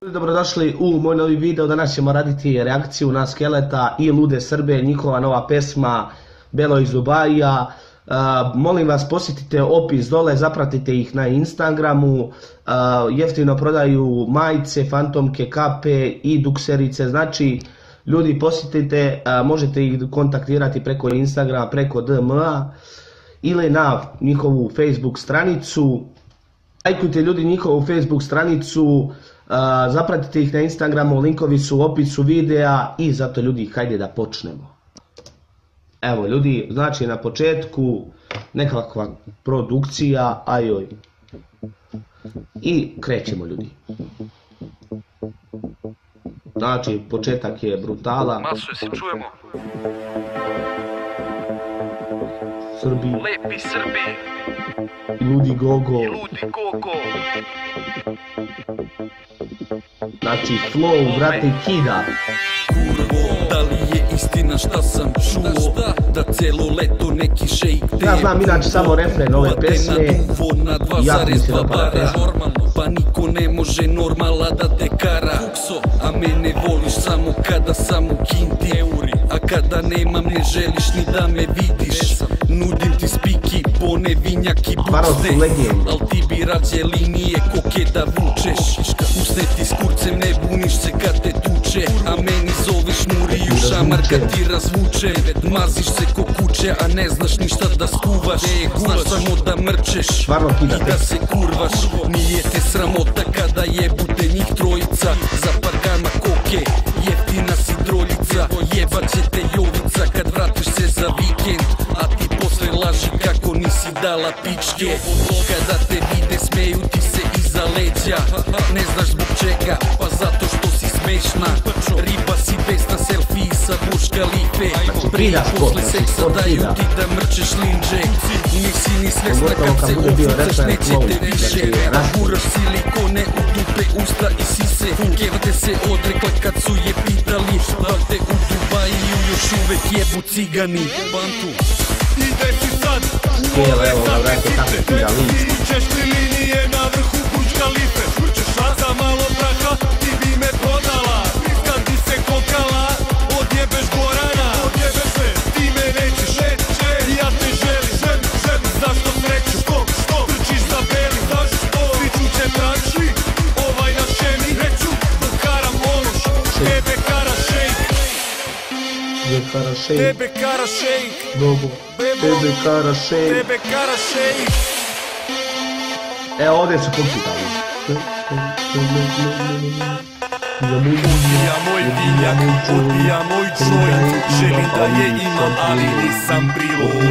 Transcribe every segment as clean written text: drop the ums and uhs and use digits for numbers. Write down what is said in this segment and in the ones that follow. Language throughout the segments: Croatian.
Dobrodošli u moj novi video. Danas ćemo raditi reakciju na Skeleta i Lude Srbe, njihova nova pesma Belo iz Dubaija. Molim vas, posjetite opis dole, zapratite ih na Instagramu, jeftino prodaju majice, fantomke, kape i dukserice, znači ljudi posjetite, možete ih kontaktirati preko Instagrama, preko DM-a ili na njihovu Facebook stranicu. Lajkujte ljudi njihovu Facebook stranicu, zapratite ih na Instagramu, linkovi su u opisu videa i zato ljudi, hajde da počnemo. Evo ljudi, znači na početku nekakva produkcija, ajoj. I krećemo ljudi. Znači početak je brutala. Maso, se čujemo? Srbi. Lepi Srbi. Ludi Gogo. I Ludi Gogo. Znači flow, brate, kida. Kurvo, da li je istina šta sam čuo? Da celo leto neki šejk te... Ja znam inače samo refren ove pesme. Jako mi se dopada pesma. Pa niko ne može normala da te kara. A mene voliš samo kada sam u kinti. A kada nemam ne želiš ni da me vidiš. Nudim ti spiki, bone, vinjak i buste. Al ti bi rađe linije koke da vučeš. Usne ti s kurcem, ne buniš se kad te tuče. A meni zoveš Muriju, šamar kad ti razvuče. Maziš se ko kuće, a ne znaš ništa da skuvaš. Znaš samo da mrčeš i da se kurvaš. Nije te sramota kada jebute njih trojica. Za par grama koke, jeftina si droljica. Jebat će te Jovica kad vratiš se za vikend. A ti posle laži kako nisi dala pičke. Kada te vide smeju ti se iza leđa. Ne znaš zbog čega, pa zato što si smešna. Riba si besna, selfie sa Burj Khalife. Prije posle seksa daju ti da mrčeš linđe. Nisi ni svesna kad se ufucaš, neće te više. Guraš silikone u dupe, usta i sise. Kevate se odrekla kad su je pitali. Da te u Dubaju još uvek jebu cigani. Bantu. Ide si sad u ove zadne sice. Ićeš li linije na vrhu Burj Khalife. Švrčeš za malo praha, ti bi me prodala. Kad bi se kokala, odjebeš Gorana. Odjebeš me, ti me nećeš, ja te želim. Zašto sreću, što trčiš za beli. Zašto sviću će trači, ovaj na šemi. Reću, dokaram ološ, tebe kara šejk. Tebe kara šejk. Tebe kara šejk. Tebe kara šejk. E, ovdje su kompitali. Odbija moj vinjak, odbija moj joint. Želim da je imam, ali nisam prilovi.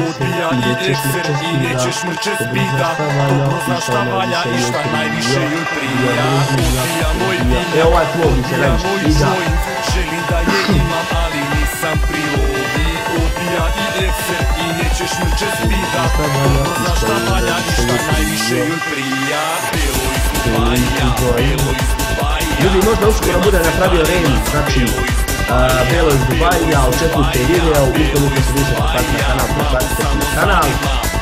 Odbija i ekser i nećeš mrče spida. Dobro znaš šta valja i šta najviše joj prija. Odbija moj vinjak, odbija moj joint. Želim da je imam, ali nisam prilovi. Odbija i ekser i nećeš mrče spida. Dobro znaš šta valja i šta najviše joj prija. Belo iz Dubaija, belo iz Dubaija. Ljudi, možda uskoro bude napravio remix, znači Belo iz Dubaija, očekujte video, ukoliko se više potpati na kanal, potpatite se na kanal.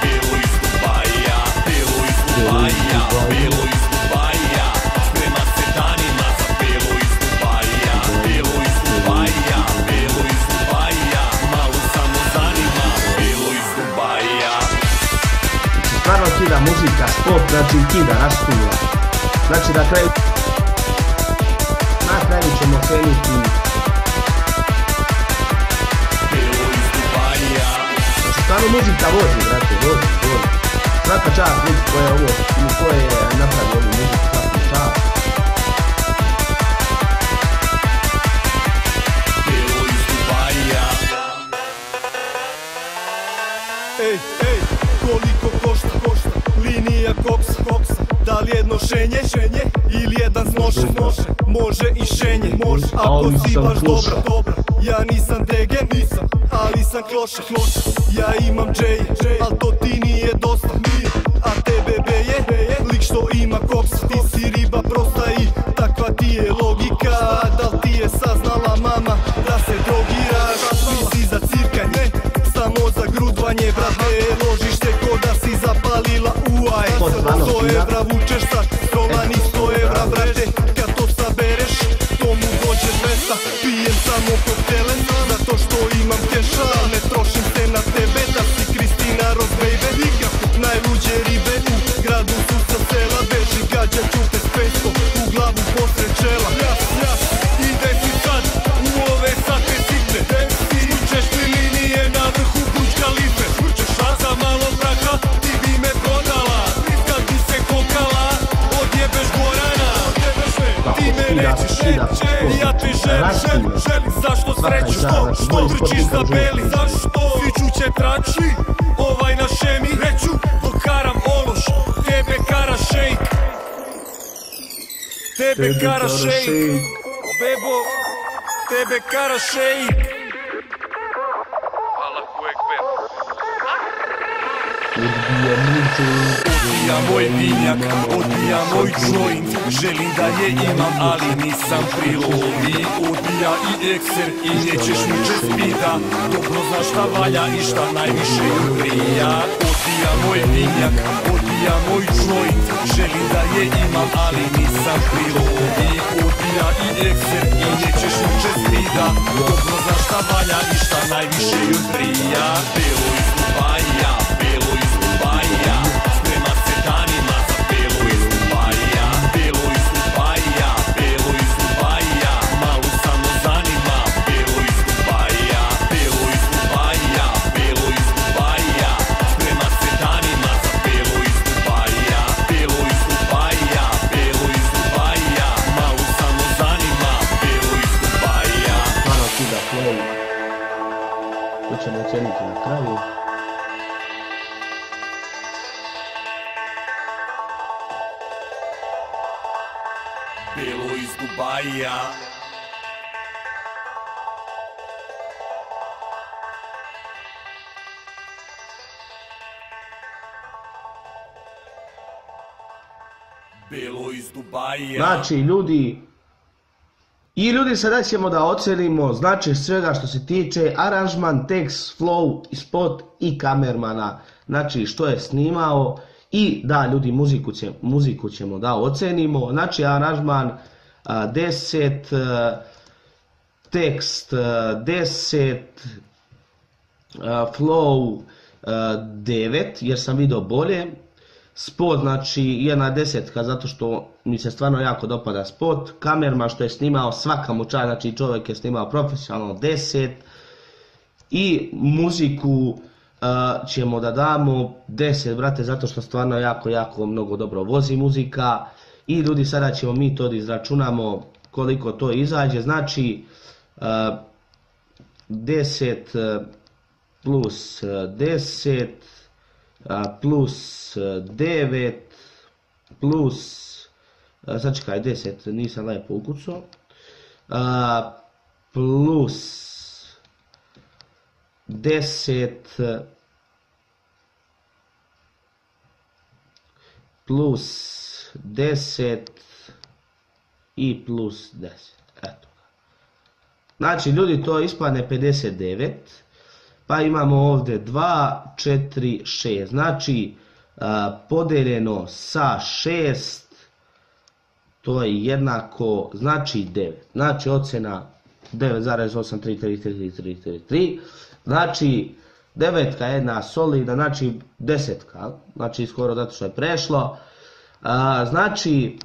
Belo iz Dubaija, belo iz Dubaija, belo iz Dubaija. Sprema se danima za belo iz Dubaija, belo iz Dubaija, belo iz Dubaija. Malo samo zanima, belo iz Dubaija. Stvarno kida muzika, spot, znači kida, rastuva. Znači na kraju ćemo krenuti. Belo iz Dubaija. Znači stvarno muzika vozi, brate, vozi. Svaka čast ljudi koje je napravio ovu muziku, svaka čast. Belo iz Dubaija. Ej, koliko košta linija koksa? Da li jedno šenje ili jedan snošen? Može i šenje, ako si baš dobra. Ja nisam degen, ali sam kloša. Ja imam džeje, al to ti nije dosta. A tebe beje, lik što ima koksa. Ti si riba prosta i takva ti je logika. Da li ti je saznala mama da se drogiraš? Ti si za cirkanje, Sranje brate, ložiš se ko da si zapalila uaj. 100 evra vučeš sa stola ni 100 evra brate. Kad to sabereš, to mu dođe 200. Pijem samo koktele, zato što imam keša. Ne trošim se na tebe, da si Kristina Ross baby. Najluđe ribe u gradu su sa sela. Beži gađa čupe s 500 u glavu posred čela. Jas, ide si sad u ove sate sitne. Smučeš li linije na vrhu Burj Khalife. A za malo braha ti bi me prodala. Kad bi se kokala, odjebeš Gorana. Ti me nećeš, ja te želim. Zašto sreću, što vrčiš za beli. Zašto sviću će trači, ovaj na šemi. Reću, dok haram ološ, tebe kara šejk. Tebe kara šejk, bebo, tebe kara šejk. Odbija moj vinjak, odbija moj joint. Želim da je imam, ali nisam prilovi. Odbija i ekser i nećeš mi čespita. Dobro znaš šta valja i šta najviše ju prija. Odbija moj vinjak, odbija moj joint. Želim da je imam, ali nisam prilovi. Odbija i ekser i nećeš mi čespita. Dobro znaš šta valja i šta najviše ju prija. Belo iz Dubaja, belo iz Dubaja. Sprema se danima za belo iz Dubaja. Belo iz Dubaja, belo iz Dubaja. Malo samo zanima, belo iz Dubaja. Belo iz Dubaja, belo iz Dubaja. Sprema se danima za belo iz Dubaja. Belo iz Dubaja, belo iz Dubaja. Malo samo zanima, belo iz Dubaja. Malo ti da flow. To ćemo oceniti na kraju. Belo iz Dubaja. Belo iz Dubaja. Znači ljudi, sada ćemo da ocenimo znači svega što se tiče aranžman, tekst, flow, spot i kamermana. Znači što je snimao i da ljudi muziku ćemo da ocenimo. Znači aranžman 10, tekst 10, flow 9 jer sam vidio bolje. Spot znači jedna desetka zato što mi se stvarno jako dopada spot. Kamerman što je snimao svaka mu čast, znači čovjek je snimao profesionalno 10. I muziku ćemo da damo 10 brate zato što stvarno jako mnogo dobro vozi muzika. I ljudi sada ćemo mi to da izračunamo koliko to izađe. Znači 10 plus 10 plus 9 plus, sad čekaj 10, nisam lepo ukucao, plus 10 plus 10 i plus 10, eto. Znači ljudi to ispadne 59. Pa imamo ovdje 2, 4, 6, znači podeljeno sa 6, to je jednako, znači 9, znači ocena 9,833333, znači devetka je jedna solidna, znači desetka, znači skoro zato što je prešlo. Znači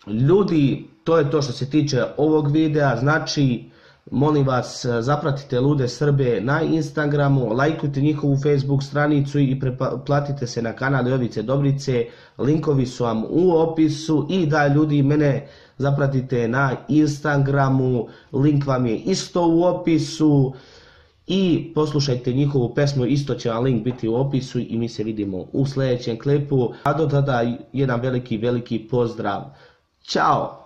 ljudi, to je to što se tiče ovog videa, znači molim vas zapratite Lude Srbe na Instagramu, lajkujte njihovu Facebook stranicu i pretplatite se na kanal Jovice Dobrice, linkovi su vam u opisu i da ljudi mene zapratite na Instagramu, link vam je isto u opisu i poslušajte njihovu pesmu, isto će vam link biti u opisu i mi se vidimo u sljedećem klipu, a do tada jedan veliki pozdrav, ćao!